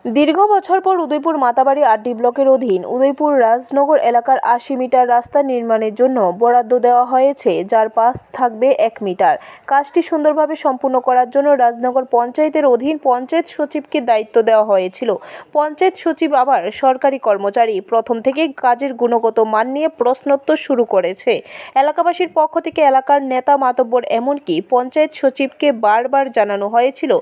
দীর্ঘ বছর পর উদয়পুর মাতাবাড়ি আড্ডি ব্লকের অধীন উদয়পুর রাজনগর এলাকার ৮০ মিটার রাস্তা নির্মাণের জন্য বরাদ্দ দেওয়া হয়েছে, যার পাশ থাকবে ১ মিটার। কাজটি সুন্দরভাবে সম্পূর্ণ করার জন্য রাজনগর পঞ্চায়েতের অধীন পঞ্চায়েত সচিবকে দায়িত্ব দেওয়া হয়েছিল। পঞ্চায়েত সচিব আবার সরকারি কর্মচারী। প্রথম থেকেই কাজের গুণগত মান নিয়ে প্রশ্নোত্তর শুরু করেছে এলাকাবাসীর পক্ষ থেকে। এলাকার নেতা মাতব্বর এমনকি পঞ্চায়েত সচিবকে বারবার জানানো হয়েছিল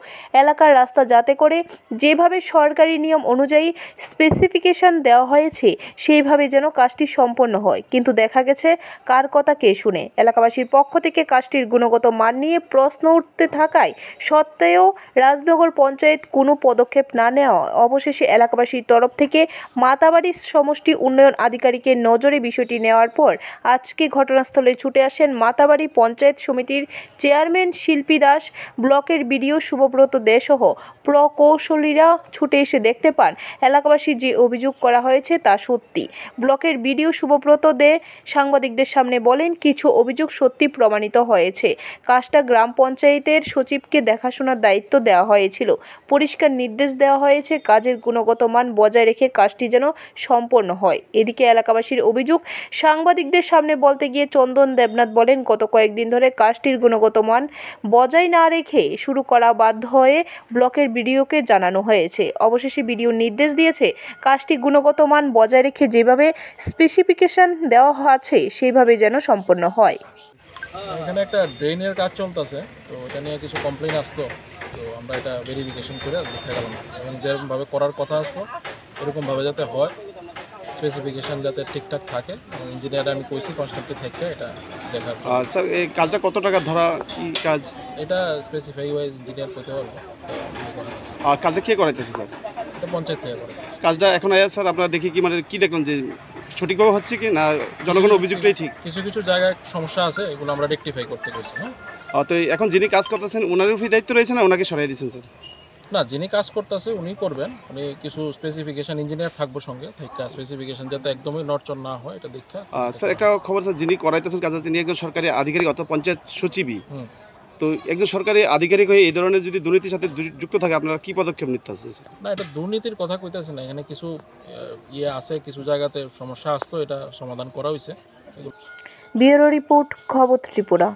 এলাকার রাস্তা যাতে করে যেভাবে সরকারি নিয়ম অনুযায়ী স্পেসিফিকেশন দেওয়া হয়েছে সেইভাবে যেন কাজটি সম্পন্ন হয়। কিন্তু দেখা গেছে কার কথা কে শুনে। এলাকাবাসীর পক্ষ থেকে কাজটির গুণগত মান নিয়ে প্রশ্ন উঠতে থাকায় সত্ত্বেও রাজনগর পঞ্চায়েত কোনো পদক্ষেপ না নেওয়া অবশেষে এলাকাবাসীর তরফ থেকে মাতাবাড়ির সমষ্টি উন্নয়ন আধিকারিকের নজরে বিষয়টি নেওয়ার পর আজকে ঘটনাস্থলে ছুটে আসেন মাতাবাড়ি পঞ্চায়েত সমিতির চেয়ারম্যান শিল্পী দাস, ব্লকের বিডিও শুভব্রত দে সহ প্রকৌশলীরা। ছুটে এসে দেখতে পান এলাকাবাসী যে অভিযোগ করা হয়েছে তা সত্যি। ব্লকের বিডিও শুভব্রত দে সাংবাদিকদের সামনে বলেন, কিছু অভিযোগ সত্যি প্রমাণিত হয়েছে। কাজটা গ্রাম পঞ্চায়েতের সচিবকে দেখাশোনার দায়িত্ব দেওয়া হয়েছিল। পরিষ্কার নির্দেশ দেওয়া হয়েছে কাজের গুণগত মান বজায় রেখে কাজটি যেন সম্পন্ন হয়। এদিকে এলাকাবাসীর অভিযোগ সাংবাদিকদের সামনে বলতে গিয়ে চন্দন দেবনাথ বলেন, গত কয়েকদিন ধরে কাজটির গুণগত মান বজায় না রেখে শুরু করা বাধ্য হয়ে ব্লকের বিডিওকে জানানো হয়েছে। অবশেষে বিডিও নির্দেশ দিয়েছে কাজটি গুণগত মান বজায় রেখে যেভাবে স্পেসিফিকেশন দেওয়া আছে সেইভাবে যেন সম্পন্ন হয়। এখানে একটা ড্রেনের কাজ চলতেছে, তো এটা নিয়ে কিছু কমপ্লেন আসতো, তো আমরা এটা ভেরিফিকেশন করে দেখা গেলাম এবং যেরকমভাবে করার কথা আসতো এরকমভাবে যাতে হয়, স্পেসিফিকেশন যাতে ঠিকঠাক থাকে এবং ইঞ্জিনিয়ার আমি কইছি কনস্ট্রাক্টর থেকে এটা দেখার। স্যার এই কাজটা কত টাকা ধরা কি কাজ? এটা স্পেসিফাই ওয়াইজ ইঞ্জিনিয়ার পেতে পারবো। কাজটা কে করাইতেছে স্যার? এটা পঞ্চায়েত থেকে করাইতেছে। কাজটা এখন আয়া স্যার আপনারা দেখি কি মানে কি দেখলেন যে সঠিকভাবে হচ্ছে কি না জনগণের অভিযোগটাই ঠিক? কিছু কিছু জায়গায় সমস্যা আছে, এগুলো আমরা রেকটিফাই করতে গেছি। হ্যাঁ, তো এখন যিনি কাজ করতেছেন ওনার উপরই দায়িত্ব রয়েছে না ওনাকে সরাই দিয়েছেন স্যার? না, যিনি কাজ করতেছে উনি করবেন, উনি কিছু স্পেসিফিকেশন ইঞ্জিনিয়ার থাকবো সঙ্গে থেকে, স্পেসিফিকেশন যাতে একদমই নড়চড় না হয় এটা দেখা। স্যার একটা খবর স্যার, যিনি করাইতেছেন কাজটা তিনি একজন সরকারি আধিকারিক অর্থাৎ পঞ্চায়েত সচিবই। তো একজন সরকারি আধিকারিক হয়ে এই ধরনের যদি দুর্নীতির সাথে যুক্ত থাকে আপনারা কি পদক্ষেপ নিতে আসছেন? না, এটা দুর্নীতির কথা কইতেছে না, এখানে কিছু আছে, কিছু জায়গাতে সমস্যা আসতো, এটা সমাধান করা হয়েছে। ব্যুরো রিপোর্ট, খবর ত্রিপুরা।